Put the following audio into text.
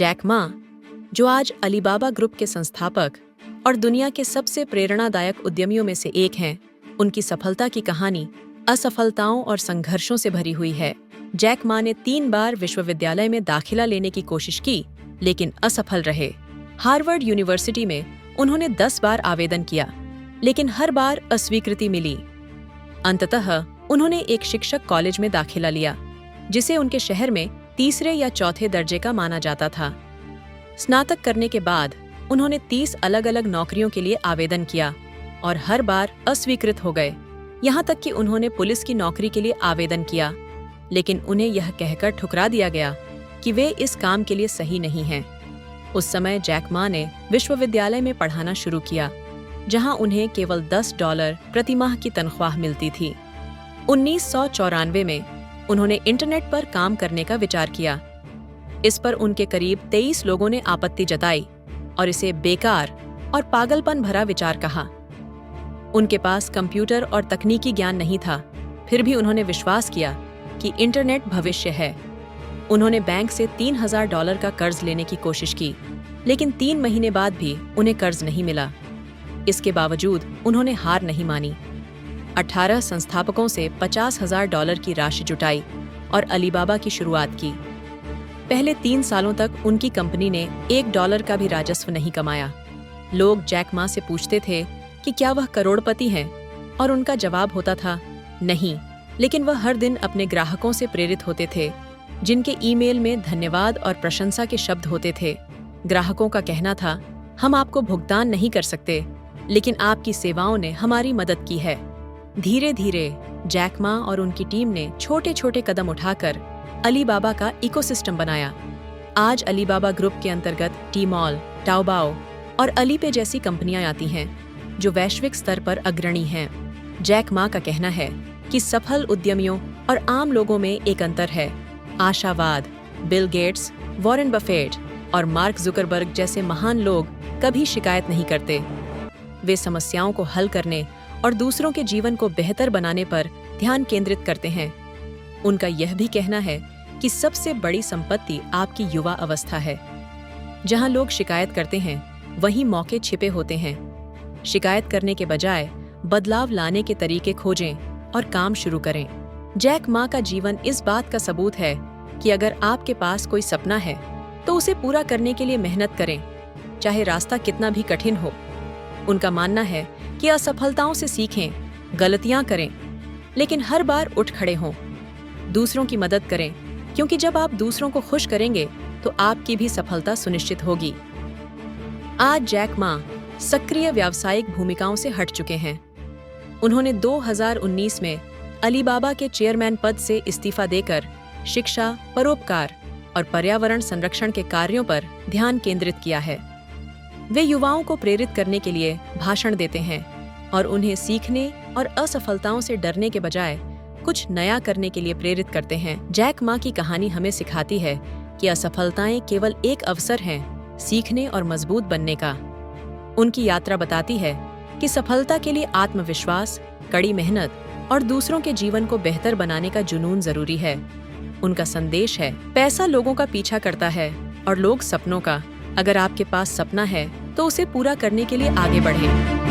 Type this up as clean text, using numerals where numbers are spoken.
Jack Ma, जो आज Alibaba group के संस्थापक और दुनिया के सबसे प्रेरणादायक उद्यमियों में से एक हैं, उनकी सफलता की कहानी असफलताओं और संघर्षों से भरी हुई है। जैक मा ने 3 बार विश्वविद्यालय में दाखिला लेने की कोशिश की, लेकिन असफल रहे। हार्वर्ड यूनिवर्सिटी में उन्होंने 10 बार आवेदन किया, लेकिन हर बार अस्वीकृति मिली। अंततः उन्होंने एक शिक्षक कॉलेज में दाखिला लिया, जिसे उनके शहर में तीसरे या चौथे दर्जे का माना जाता था। स्नातक करने के बाद उन्होंने 30 अलग-अलग नौकरियों के लिए आवेदन किया और हर बार अस्वीकृत हो गए। यहाँ तक कि उन्होंने पुलिस की नौकरी के लिए आवेदन किया, लेकिन उन्हें यह कहकर ठुकरा दिया गया कि वे इस काम के लिए सही नहीं हैं। उस समय जैक मा ने विश्वविद्यालय में पढ़ाना शुरू किया, जहाँ उन्हें केवल $10 प्रति माह की तनख्वाह मिलती थी। 1994 में उन्होंने इंटरनेट पर काम करने का विचार किया। इस पर उनके करीब 23 लोगों ने आपत्ति जताई और इसे बेकार और पागलपन भरा विचार कहा। उनके पास कंप्यूटर और तकनीकी ज्ञान नहीं था, फिर भी उन्होंने विश्वास किया कि इंटरनेट भविष्य है। उन्होंने बैंक से $3000 का कर्ज लेने की कोशिश की, लेकिन 3 महीने बाद भी उन्हें कर्ज नहीं मिला। इसके बावजूद उन्होंने हार नहीं मानी। 18 संस्थापकों से $50,000 की राशि जुटाई और अलीबाबा की शुरुआत की। पहले 3 सालों तक उनकी कंपनी ने $1 का भी राजस्व नहीं कमाया। लोग जैक मा से पूछते थे कि क्या वह करोड़पति हैं, और उनका जवाब होता था नहीं, लेकिन वह हर दिन अपने ग्राहकों से प्रेरित होते थे, जिनके ईमेल में धन्यवाद और प्रशंसा के शब्द होते थे। ग्राहकों का कहना था, हम आपको भुगतान नहीं कर सकते, लेकिन आपकी सेवाओं ने हमारी मदद की है। धीरे धीरे जैक मा और उनकी टीम ने छोटे छोटे कदम उठाकर अलीबाबा का इकोसिस्टम बनाया। आज अलीबाबा ग्रुप के अंतर्गत टीमॉल, टाओबाओ और अलीपे जैसी कंपनियां आती हैं, जो वैश्विक स्तर पर अग्रणी हैं। जैक मा का कहना है कि सफल उद्यमियों और आम लोगों में एक अंतर है, आशावाद। बिल गेट्स, वॉरेन बफेट और मार्क जुकरबर्ग जैसे महान लोग कभी शिकायत नहीं करते। वे समस्याओं को हल करने और दूसरों के जीवन को बेहतर बनाने पर ध्यान केंद्रित करते हैं। उनका यह भी कहना है कि सबसे बड़ी संपत्ति आपकी युवा अवस्था है। जहां लोग शिकायत करते हैं, वहीं मौके छिपे होते हैं। शिकायत करने के बजाय बदलाव लाने के तरीके खोजें और काम शुरू करें। जैक मा का जीवन इस बात का सबूत है कि अगर आपके पास कोई सपना है, तो उसे पूरा करने के लिए मेहनत करें, चाहे रास्ता कितना भी कठिन हो। उनका मानना है कि असफलताओं से सीखें, गलतियां करें, लेकिन हर बार उठ खड़े हों। दूसरों की मदद करें, क्योंकि जब आप दूसरों को खुश करेंगे, तो आपकी भी सफलता सुनिश्चित होगी। आज जैक मा सक्रिय व्यावसायिक भूमिकाओं से हट चुके हैं। उन्होंने 2019 में अलीबाबा के चेयरमैन पद से इस्तीफा देकर शिक्षा, परोपकार और पर्यावरण संरक्षण के कार्यों पर ध्यान केंद्रित किया है। वे युवाओं को प्रेरित करने के लिए भाषण देते हैं और उन्हें सीखने और असफलताओं से डरने के बजाय कुछ नया करने के लिए प्रेरित करते हैं। जैक मा की कहानी हमें सिखाती है कि असफलताएं केवल एक अवसर हैं सीखने और मजबूत बनने का। उनकी यात्रा बताती है कि सफलता के लिए आत्मविश्वास, कड़ी मेहनत और दूसरों के जीवन को बेहतर बनाने का जुनून जरूरी है। उनका संदेश है, पैसा लोगों का पीछा करता है और लोग सपनों का। अगर आपके पास सपना है, तो उसे पूरा करने के लिए आगे बढ़ें।